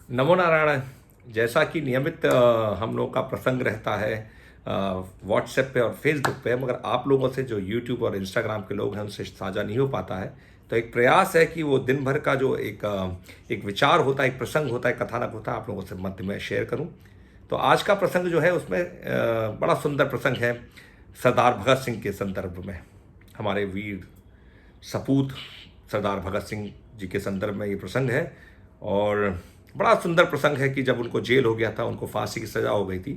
नमो नारायण। जैसा कि नियमित हम लोग का प्रसंग रहता है व्हाट्सएप पे और फेसबुक पे, मगर आप लोगों से जो यूट्यूब और इंस्टाग्राम के लोग हैं उनसे साझा नहीं हो पाता है। तो एक प्रयास है कि वो दिन भर का जो एक विचार होता है, एक प्रसंग होता है, कथानक होता है, आप लोगों से मध्य में शेयर करूं। तो आज का प्रसंग जो है उसमें बड़ा सुंदर प्रसंग है सरदार भगत सिंह के संदर्भ में। हमारे वीर सपूत सरदार भगत सिंह जी के संदर्भ में ये प्रसंग है। और बड़ा सुंदर प्रसंग है कि जब उनको जेल हो गया था, उनको फांसी की सज़ा हो गई थी,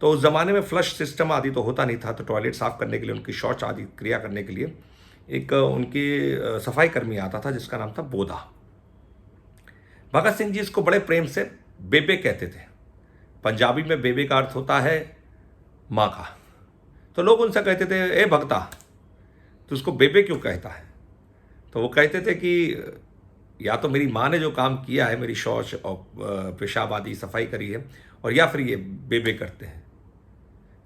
तो उस ज़माने में फ्लश सिस्टम आदि तो होता नहीं था। तो टॉयलेट साफ़ करने के लिए, उनकी शौच आदि क्रिया करने के लिए एक उनकी सफाई कर्मी आता था जिसका नाम था बोधा। भगत सिंह जी इसको बड़े प्रेम से बेबे कहते थे। पंजाबी में बेबे का अर्थ होता है माँ का। तो लोग उनसे कहते थे, ए भगता, तो उसको बेबे क्यों कहता है? तो वो कहते थे कि या तो मेरी माँ ने जो काम किया है, मेरी शौच और पेशाब आदि सफाई करी है, और या फिर ये बेबे करते हैं,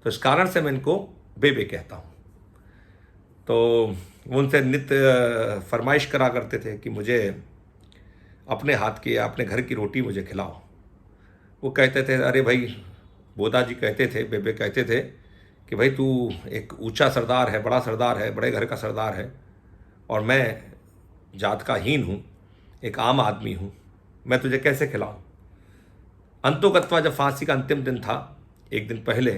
तो इस कारण से मैं इनको बेबे कहता हूँ। तो वो उनसे नित्य फरमाइश करा करते थे कि मुझे अपने हाथ की या अपने घर की रोटी मुझे खिलाओ। वो कहते थे, अरे भाई, बोधा जी कहते थे, बेबे कहते थे कि भाई तू एक ऊंचा सरदार है, बड़ा सरदार है, बड़े घर का सरदार है, और मैं जात का हीन हूँ, एक आम आदमी हूँ, मैं तुझे कैसे खिलाऊं? अंतोगत्वा जब फांसी का अंतिम दिन था, एक दिन पहले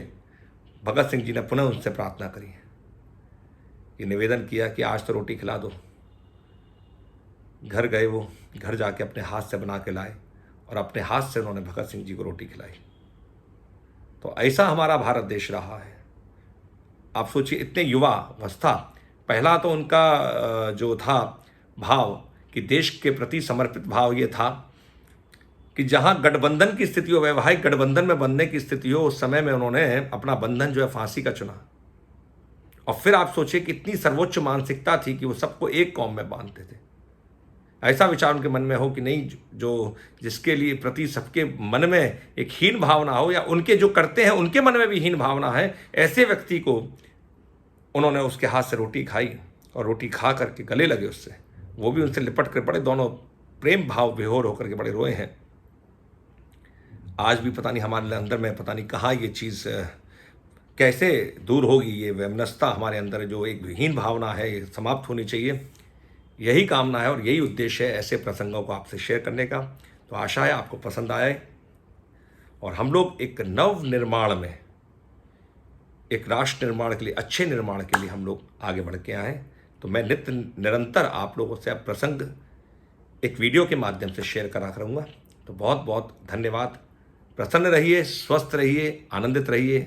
भगत सिंह जी ने पुनः उनसे प्रार्थना करी, ये निवेदन किया कि आज तो रोटी खिला दो। घर गए, वो घर जाके अपने हाथ से बना के लाए और अपने हाथ से उन्होंने भगत सिंह जी को रोटी खिलाई। तो ऐसा हमारा भारत देश रहा है। आप सोचिए, इतने युवा अवस्था, पहला तो उनका जो था भाव कि देश के प्रति समर्पित भाव ये था कि जहां गठबंधन की स्थिति हो, वैवाहिक गठबंधन में बनने की स्थिति हो, उस समय में उन्होंने अपना बंधन जो है फांसी का चुना। और फिर आप सोचिए कि इतनी सर्वोच्च मानसिकता थी कि वो सबको एक कौम में बांधते थे। ऐसा विचार उनके मन में हो कि नहीं, जो जिसके लिए प्रति सबके मन में एक हीन भावना हो, या उनके जो करते हैं उनके मन में भी हीन भावना है, ऐसे व्यक्ति को उन्होंने उसके हाथ से रोटी खाई और रोटी खा करके गले लगे उससे। वो भी उनसे लिपट कर बड़े, दोनों प्रेम भाव विभोर होकर के बड़े रोए हैं। आज भी पता नहीं हमारे अंदर में, पता नहीं कहाँ ये चीज़ कैसे दूर होगी। ये वैमनस्यता हमारे अंदर जो एक हीन भावना है, ये समाप्त होनी चाहिए। यही कामना है और यही उद्देश्य है ऐसे प्रसंगों को आपसे शेयर करने का। तो आशा है आपको पसंद आए और हम लोग एक नव निर्माण में, एक राष्ट्र निर्माण के लिए, अच्छे निर्माण के लिए हम लोग आगे बढ़ के आए। तो मैं नित्य निरंतर आप लोगों से अब प्रसंग एक वीडियो के माध्यम से शेयर करा करूँगा। तो बहुत बहुत धन्यवाद। प्रसन्न रहिए, स्वस्थ रहिए, आनंदित रहिए।